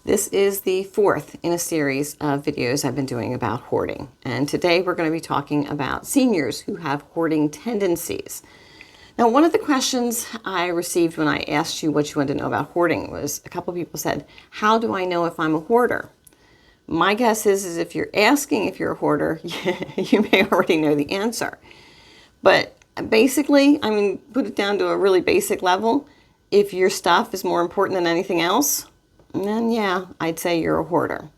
This is the fourth in a series of videos I've been doing about hoarding. And today we're going to be talking about seniors who have hoarding tendencies. Now, one of the questions I received when I asked you what you wanted to know about hoarding was a couple of people said, how do I know if I'm a hoarder? My guess is if you're asking if you're a hoarder, you may already know the answer. But basically, put it down to a really basic level. If your stuff is more important than anything else, then yeah, I'd say you're a hoarder.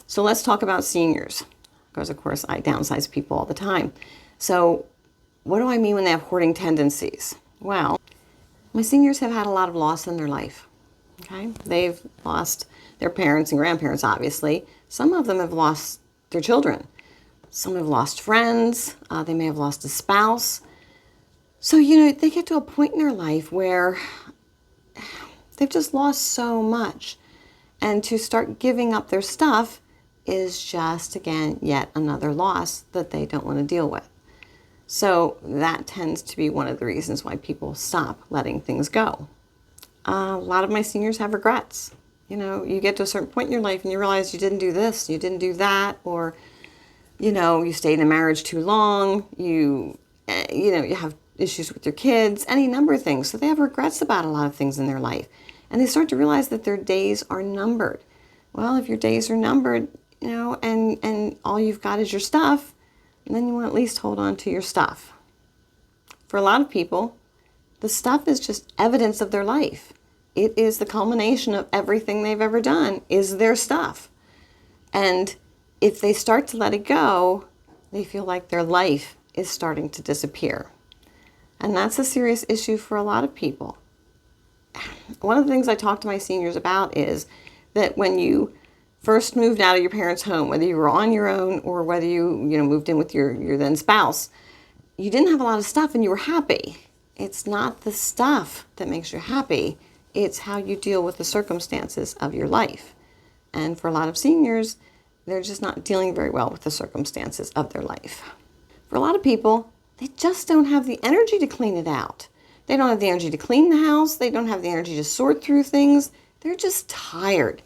So let's talk about seniors, because of course I downsize people all the time. So what do I mean when they have hoarding tendencies? Well, my seniors have had a lot of loss in their life. Okay, they've lost their parents and grandparents, obviously. Some of them have lost their children. Some have lost friends. They may have lost a spouse. So, they get to a point in their life where they've just lost so much. And to start giving up their stuff is just, again, yet another loss that they don't want to deal with. So that tends to be one of the reasons why people stop letting things go. A lot of my seniors have regrets. You get to a certain point in your life and you realize you didn't do this, you didn't do that, or, you stayed in a marriage too long, you have issues with your kids, any number of things. So they have regrets about a lot of things in their life. And they start to realize that their days are numbered. Well, if your days are numbered, and all you've got is your stuff, then you want to at least hold on to your stuff. For a lot of people, the stuff is just evidence of their life. It is the culmination of everything they've ever done is their stuff. And if they start to let it go, they feel like their life is starting to disappear. And that's a serious issue for a lot of people. One of the things I talk to my seniors about is that when you first moved out of your parents' home, whether you were on your own or whether you moved in with your then spouse, you didn't have a lot of stuff and you were happy. It's not the stuff that makes you happy. It's how you deal with the circumstances of your life. And for a lot of seniors, they're just not dealing very well with the circumstances of their life. For a lot of people, they just don't have the energy to clean it out. They don't have the energy to clean the house. They don't have the energy to sort through things. They're just tired.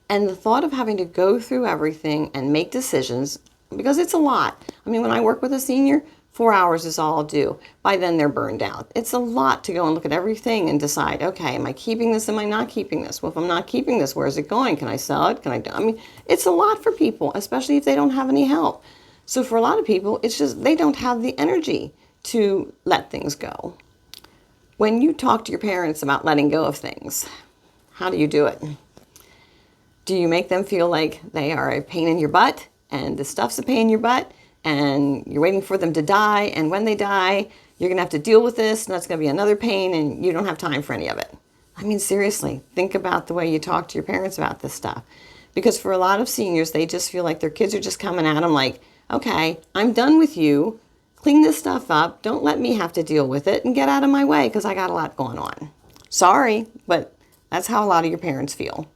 And the thought of having to go through everything and make decisions, because it's a lot. When I work with a senior, 4 hours is all I'll do. By then they're burned out. It's a lot to go and look at everything and decide, okay, am I keeping this? Am I not keeping this? Well, if I'm not keeping this, where is it going? Can I sell it? It's a lot for people, especially if they don't have any help. So for a lot of people, it's just they don't have the energy to let things go. When you talk to your parents about letting go of things, how do you do it? Do you make them feel like they are a pain in your butt and the stuff's a pain in your butt and you're waiting for them to die, and when they die, you're going to have to deal with this and that's going to be another pain and you don't have time for any of it? Seriously, think about the way you talk to your parents about this stuff. Because for a lot of seniors, they just feel like their kids are just coming at them like, okay, I'm done with you. Clean this stuff up. Don't let me have to deal with it and get out of my way because I got a lot going on. Sorry, but that's how a lot of your parents feel.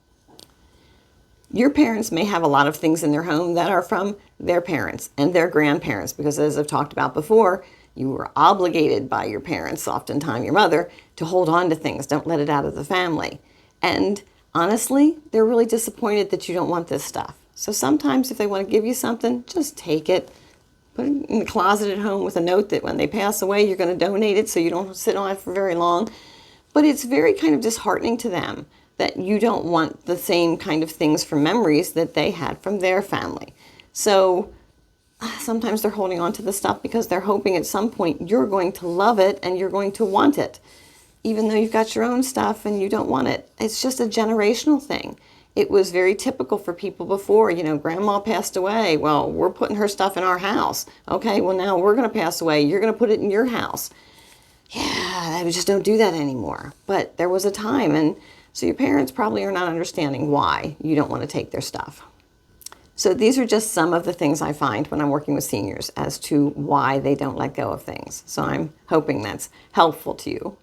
Your parents may have a lot of things in their home that are from their parents and their grandparents because, as I've talked about before, you were obligated by your parents, oftentimes your mother, to hold on to things. Don't let it out of the family. And honestly, they're really disappointed that you don't want this stuff. So sometimes if they want to give you something, just take it. Put it in the closet at home with a note that when they pass away, you're going to donate it so you don't sit on it for very long. But it's very kind of disheartening to them that you don't want the same kind of things from memories that they had from their family. So sometimes they're holding on to the stuff because they're hoping at some point you're going to love it and you're going to want it, even though you've got your own stuff and you don't want it. It's just a generational thing. It was very typical for people before, grandma passed away. Well, we're putting her stuff in our house. Okay, well now we're going to pass away. You're going to put it in your house. Yeah, we just don't do that anymore. But there was a time, and so your parents probably are not understanding why you don't want to take their stuff. So these are just some of the things I find when I'm working with seniors as to why they don't let go of things. So I'm hoping that's helpful to you.